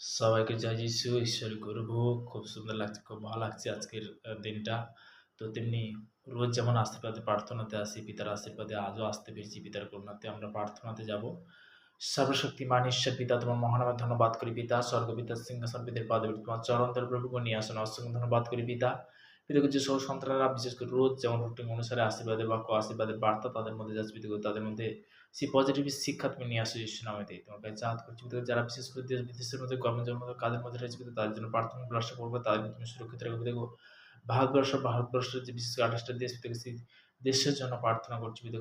সবাইকে জয় যিশু, ঈশ্বরের গৌরবহোক। খুব সুন্দর লাগছে, খুব ভালো লাগছে আজকের দিনটা। তো তেমনি রোজ যেমন আশীর্বাদে প্রার্থনাতে আসি, পিতার আশীর্বাদে আজও আসতে পেরেছি। পিতার করুণাতে আমরা প্রার্থনাতে যাব। সর্বশক্তিমান ঈশ্বর পিতা, তোমার মহানামে ধন্যবাদ করি পিতা। স্বর্গপিতার সিংহাসন পিতার পাদে তোমার চরণ তলে প্রভুকে নিয়ে আসুন, অসংখ্য ধন্যবাদ করি পিতা। পিতাকে যে সব সন্তানরা বিশেষ করে রোজ যেমন রুটিন অনুসারে আশীর্বাদের বাক্য, আশীর্বাদের বার্তা তাদের মধ্যে যাচ্ছে পিতা, তাদের মধ্যে সেই পজিটিভ শিক্ষা তুমি নিয়ে আসো যিশু নামেতে। তোমার কাছে চাহাত করছি পিতা, যারা বিশেষ করে দেশ বিদেশের মধ্যে কর্মজীবনের মধ্যে কাজের মধ্যে রয়েছে পিতা, তাদের জন্য প্রার্থনা আশা করবো, তাদেরকে তুমি সুরক্ষিত রাখবে পিতা। ভারতবর্ষের যে বিশেষ করে 28টা দেশ পিতা, সেই দেশের জন্য প্রার্থনা করছি পিতা।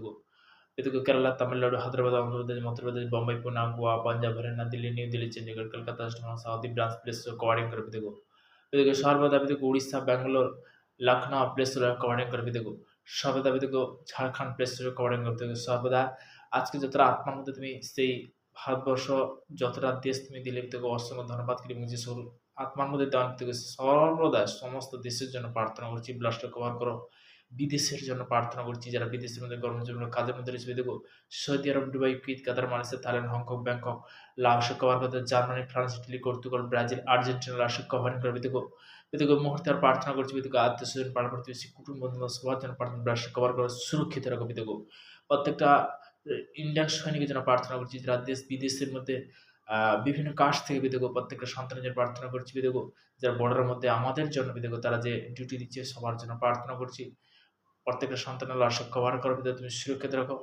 এদিকে Kerala, Tamil Nadu, Hyderabad, Andhra Pradesh, Madhya Pradesh, Bombay, Poona, Goa, Punjab, Haryana, Delhi, New Delhi, Chandigarh, Kolkata, south branch place covering করবে দেখো। এদিকে সর্বদা দেখো উড়িষ্যা, ব্যাঙ্গালোর, লখনৌ প্লেস কভারিং করবে দেখো। সর্বদা দেখো ঝাড়খণ্ড প্লেস কভারিং করতে দেখো। সর্বদা আজকে যতটা আত্মার মধ্যে তুমি সেই ভারতবর্ষ যতটা দেশ তুমি দিলে দেখো, অসংখ্য ধন্যবাদ করি। যে সকল আত্মার মধ্যে দেওয়ান থেকে সর্বদা সমস্ত দেশের জন্য প্রার্থনা করছি, ব্লাস্টটা কভার করো। বিদেশের জন্য প্রার্থনা করছি, যারা বিদেশের মধ্যে কর্মজীবন কাজের মধ্যে রয়েছে দেখো। Saudi Arabia, Dubai, Kuwait, Qatar, Malaysia, Thailand, Hong Kong, Bangkok, Laos cover করতে, Germany, France, Italy, Portugal, Brazil, Argentina, Russia covering করবে দেখো। দেখো মুহূর্তে আর প্রার্থনা করছি দেখো, আত্মীয় স্বজন, পাড়া প্রতিবেশী, কুটুম্ব বন্ধু সবার জন্য প্রার্থনা, রাশিয়া কভার করে সুরক্ষিত রাখবে দেখো। প্রত্যেকটা ইন্ডিয়ান সৈনিকের জন্য প্রার্থনা করছি, যারা দেশ বিদেশের মধ্যে বিভিন্ন কাজ থেকে দেখো, প্রত্যেকটা সন্তানের জন্য প্রার্থনা করছি দেখো। যারা বর্ডারের মধ্যে আমাদের জন্য দেখো, তারা যে ডিউটি দিচ্ছে সবার জন্য প্রার্থনা করছি। প্রত্যেকটা সন্তানের লাশ কভার করো পিতা, তুমি সুরক্ষিত রাখো।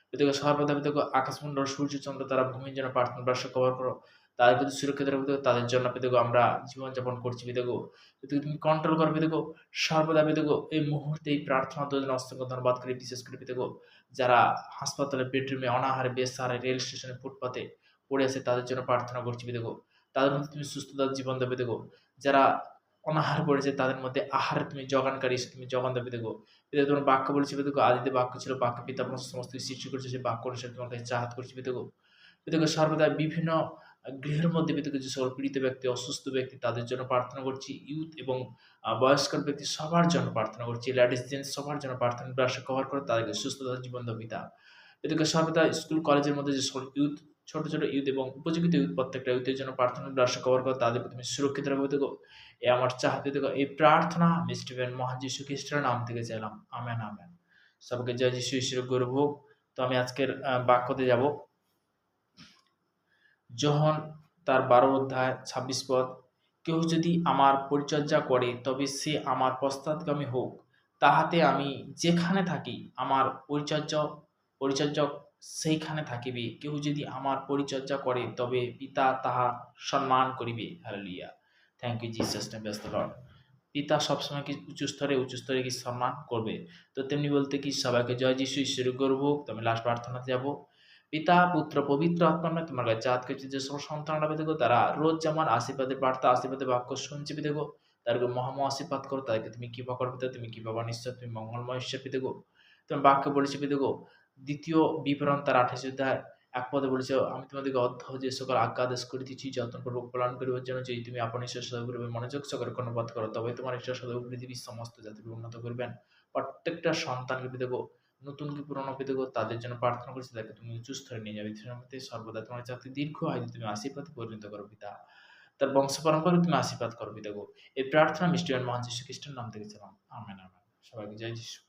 পিতাকে সর্বদা পিতাকে আকাশমণ্ডল, সূর্য, চন্দ্র, তারা ভূমির জন্য প্রার্থনা লাশ কভার করো। তাদের প্রতি সুরক্ষিত রাখো পিতাকে, তাদের জন্য পিতাকে আমরা জীবনযাপন করছি পিতাকে। পিতাকে তুমি কন্ট্রোল করো পিতাকে, সর্বদা পিতাকে এই মুহূর্তে এই প্রার্থনা জন্য অসংখ্য ধন্যবাদ করি। বিশেষ করে পিতাকে যারা হাসপাতালে, বেডরুমে, অনাহারে, বেসাহারে, রেল স্টেশনে, ফুটপাতে পড়ে আছে, তাদের জন্য প্রার্থনা করছি পিতাকে। তাদের মধ্যে তুমি সুস্থতার জীবন দেবে পিতাকে। যারা অনাহার পড়েছে তাদের মধ্যে আহার তুমি যোগানকারী, তুমি যোগান দেবে পিতাকে। পিতা, তোমার বাক্য বলেছে পিতাগো, আদিতে বাক্য ছিল, বাক্য পিতা আপনার সমস্ত কিছু সৃষ্টি করেছে, সেই বাক্য অনুসারে তোমার কাছে চাহাত করছি পিতাগো। পিতাগো সর্বদা বিভিন্ন গৃহের মধ্যে পিতাগো যে সকল পীড়িত ব্যক্তি, অসুস্থ ব্যক্তি, তাদের জন্য প্রার্থনা করছি। ইউথ এবং বয়স্কর ব্যক্তি সবার জন্য প্রার্থনা করছি। লেডিস জেন্টস সবার জন্য প্রার্থনা ব্রাশে কভার করে তাদেরকে সুস্থতার জীবন দাও পিতা। পিতাগো সর্বদা স্কুল কলেজের মধ্যে যে সকল ইউথ, ছোট ছোট ইউথ এবং উপযোগিত ইউথ, প্রত্যেকটা ইউথের জন্য প্রার্থনা ব্রাশে কভার করে তাদেরকে তুমি সুরক্ষিত রাখবে পিতাগো। এ আমার চাহাত পিতাগো। এই প্রার্থনা মিস্টিভেন মহান যীশু খ্রিস্টের নাম থেকে চাইলাম। Amen, amen. সবাইকে জয় যিশু, ঈশ্বরের গৌরব হোক। তো আমি আজকের বাক্যতে যাব। যোহন তার 12 অধ্যায় 26 পদ। কেউ যদি আমার পরিচর্যা করে তবে সে আমার পশ্চাৎগামী হোক, তাহাতে আমি যেখানে থাকি আমার পরিচর্যক সেইখানে থাকিবে। কেউ যদি আমার পরিচর্যা করে তবে পিতা তাহা সম্মান করিবে। Hallelujah. Thank you Jesus name, praise the Lord. পিতা সবসময় কি উঁচু স্তরে কি সম্মান করবে। তো তেমনি বলতে কি সবাইকে জয় যিশু, ঈশ্বরের গৌরব হোক। তো আমি লাস্ট প্রার্থনাতে যাব। পিতা, পুত্র, পবিত্র আত্মার নামে তোমার কাছে চাঁদ করছি, যে সব সন্তানরা দেখো তারা রোজ যেমন আশীর্বাদের বার্তা, আশীর্বাদের বাক্য শুনছে দেখো, তাদেরকে মহামহ আশীর্বাদ করো, তাদেরকে তুমি কৃপা করবে, তুমি কৃপা নিশ্চয়, তুমি মঙ্গলময় ঈশ্বর দেখো। তোমার বাক্য বলেছে দেখো, দ্বিতীয় বিবরণ তার 28 অধ্যায় 1 পদে বলেছে, আমি তোমাদেরকে যে সকল আজ্ঞা আদেশ করিতেছি যত্নপূর্বক পালন করিবার জন্য, যদি তুমি আপন ঈশ্বর সদগরূপে মনোযোগ সহকারে কর্ণপাত করো, তবে তোমার ঈশ্বর সদগর পৃথিবীর সমস্ত জাতিকে উন্নত করবেন। প্রত্যেকটা সন্তানকে দেখো, নতুন কি পুরনো পেতে তাদের জন্য প্রার্থনা করছি, তাকে তুমি উঁচু স্তরে নিয়ে যাবে। সর্বদা তোমার যাতে দীর্ঘ আয়ু তুমি আশীর্বাদে পরিণত করো পিতা। তার বংশ পরম্পরা তুমি আশীর্বাদ করো পিতা গো। এই প্রার্থনা মিষ্টি মহান যীশু খ্রিস্টের নাম থেকে ছিলাম। Amen, amen. সবাইকে জয় যীশু।